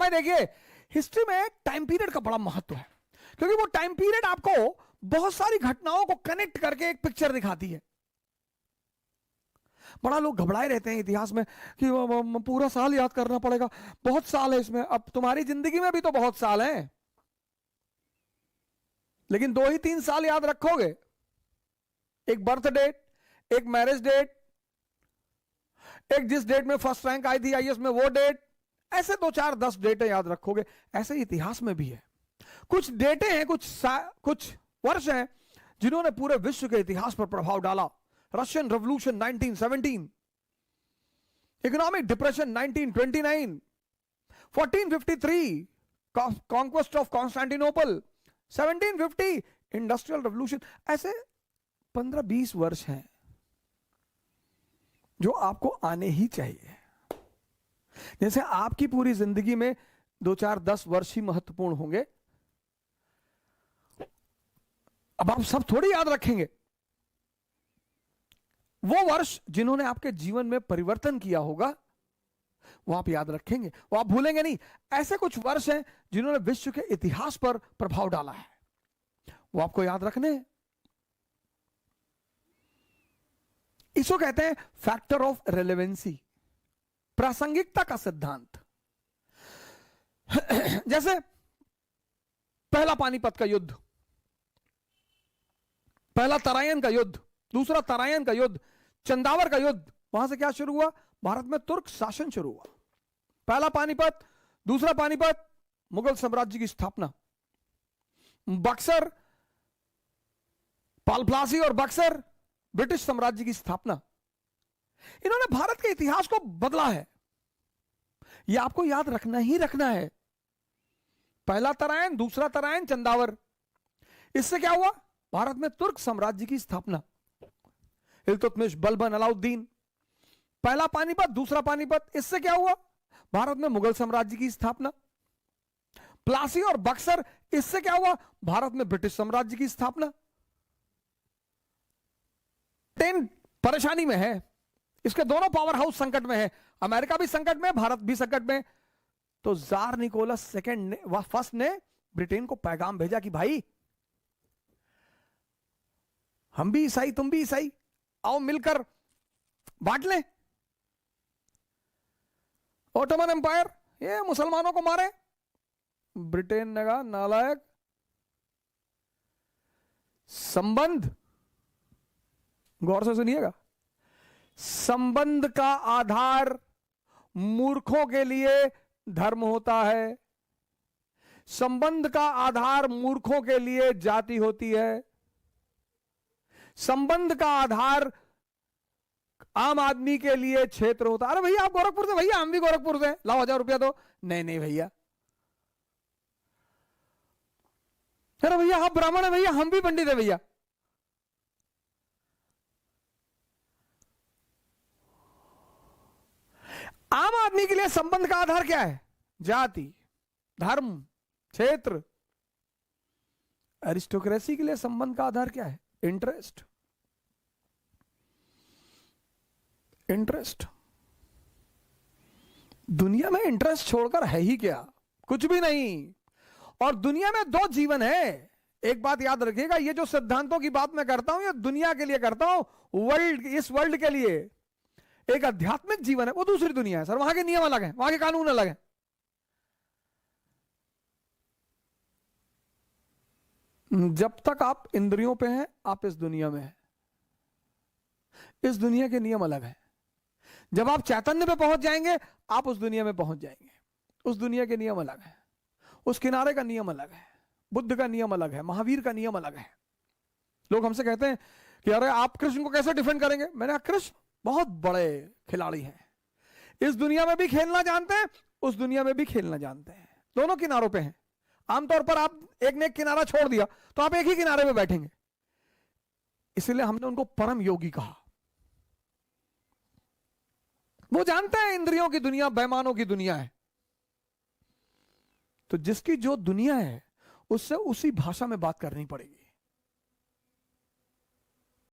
है देखिए, हिस्ट्री में टाइम पीरियड का बड़ा महत्व है, क्योंकि वो टाइम पीरियड आपको बहुत सारी घटनाओं को कनेक्ट करके एक पिक्चर दिखाती है। बड़ा लोग घबराए रहते हैं इतिहास में कि पूरा साल याद करना पड़ेगा, बहुत साल है इसमें। अब तुम्हारी जिंदगी में भी तो बहुत साल हैं, लेकिन 2 ही 3 साल याद रखोगे, एक बर्थ डेट, एक मैरिज डेट, एक जिस डेट में फर्स्ट रैंक आई थी आईएएस में वो डेट, ऐसे 2 4 10 डेटें याद रखोगे। ऐसे ही इतिहास में भी है, कुछ डेटें हैं, कुछ वर्ष हैं जिन्होंने पूरे विश्व के इतिहास पर प्रभाव डाला। Russian revolution 1917, economic depression 1929, 1453 conquest of Constantinople, 1750 industrial revolution. ऐसे 15-20 वर्ष हैं जो आपको आने ही चाहिए। जैसे आपकी पूरी जिंदगी में 2 4 10 वर्ष ही महत्वपूर्ण होंगे, अब आप सब थोड़ी याद रखेंगे। वो वर्ष जिन्होंने आपके जीवन में परिवर्तन किया होगा वो आप याद रखेंगे, वो आप भूलेंगे नहीं। ऐसे कुछ वर्ष हैं जिन्होंने विश्व के इतिहास पर प्रभाव डाला है, वो आपको याद रखने हैं। इसको कहते हैं फैक्टर ऑफ रेलेवेंसी, प्रासंगिकता का सिद्धांत। जैसे पहला पानीपत का युद्ध, पहला तराइन का युद्ध, दूसरा तराइन का युद्ध, चंदावर का युद्ध, वहां से क्या शुरू हुआ? भारत में तुर्क शासन शुरू हुआ। पहला पानीपत, दूसरा पानीपत, मुगल साम्राज्य की स्थापना। बक्सर, पालप्लासी और बक्सर, ब्रिटिश साम्राज्य की स्थापना। इन्होंने भारत के इतिहास को बदला है, यह आपको याद रखना ही रखना है। पहला तराइन, दूसरा तराइन, चंदावर, इससे क्या हुआ? भारत में तुर्क साम्राज्य की स्थापना। इल्तुतमिश, बलबन, अलाउद्दीन। पहला पानीपत, दूसरा पानीपत, इससे क्या हुआ? भारत में मुगल साम्राज्य की स्थापना। प्लासी और बक्सर, इससे क्या हुआ? भारत में ब्रिटिश साम्राज्य की स्थापना। 10 परेशानी में है, इसके दोनों पावर हाउस संकट में है, अमेरिका भी संकट में, भारत भी संकट में। तो जार निकोलस सेकंड ने, फर्स्ट ने ब्रिटेन को पैगाम भेजा कि भाई हम भी ईसाई, तुम भी ईसाई, आओ मिलकर बांट लें। ओटोमन एम्पायर ये मुसलमानों को मारे। ब्रिटेन ने कहा नालायक, संबंध, गौर से सुनिएगा, संबंध का आधार मूर्खों के लिए धर्म होता है, संबंध का आधार मूर्खों के लिए जाति होती है, संबंध का आधार आम आदमी के लिए क्षेत्र होता है। अरे भैया आप गोरखपुर से, भैया हम भी गोरखपुर से, लाओ 1000 रुपया दो। नहीं नहीं भैया, अरे भैया आप ब्राह्मण है, भैया हम भी पंडित है भैया। आम आदमी के लिए संबंध का आधार क्या है? जाति, धर्म, क्षेत्र। एरिस्टोक्रेसी के लिए संबंध का आधार क्या है? इंटरेस्ट। इंटरेस्ट। दुनिया में इंटरेस्ट छोड़कर है ही क्या? कुछ भी नहीं। और दुनिया में 2 जीवन है। एक बात याद रखिएगा, ये जो सिद्धांतों की बात मैं करता हूं ये दुनिया के लिए करता हूं, वर्ल्ड, इस वर्ल्ड के लिए। एक आध्यात्मिक जीवन है, वो दूसरी दुनिया है सर, वहां के नियम अलग हैं, वहां के कानून अलग हैं। जब तक आप इंद्रियों पे हैं आप इस दुनिया में हैं, इस दुनिया के नियम अलग हैं। जब आप चैतन्य पे पहुंच जाएंगे आप उस दुनिया में पहुंच जाएंगे, उस दुनिया के नियम अलग हैं, उस किनारे का नियम अलग है, बुद्ध का नियम अलग है, महावीर का नियम अलग है। लोग हमसे कहते हैं कि अरे आप कृष्ण को कैसे डिफेंड करेंगे? मैंने कहा कृष्ण बहुत बड़े खिलाड़ी हैं, इस दुनिया में भी खेलना जानते हैं, उस दुनिया में भी खेलना जानते हैं, दोनों किनारों पे हैं। आमतौर पर आप एक ने एक किनारा छोड़ दिया तो आप एक ही किनारे पे बैठेंगे, इसलिए हमने उनको परम योगी कहा। वो जानते हैं इंद्रियों की दुनिया बेईमानों की दुनिया है, तो जिसकी जो दुनिया है उससे उसी भाषा में बात करनी पड़ेगी।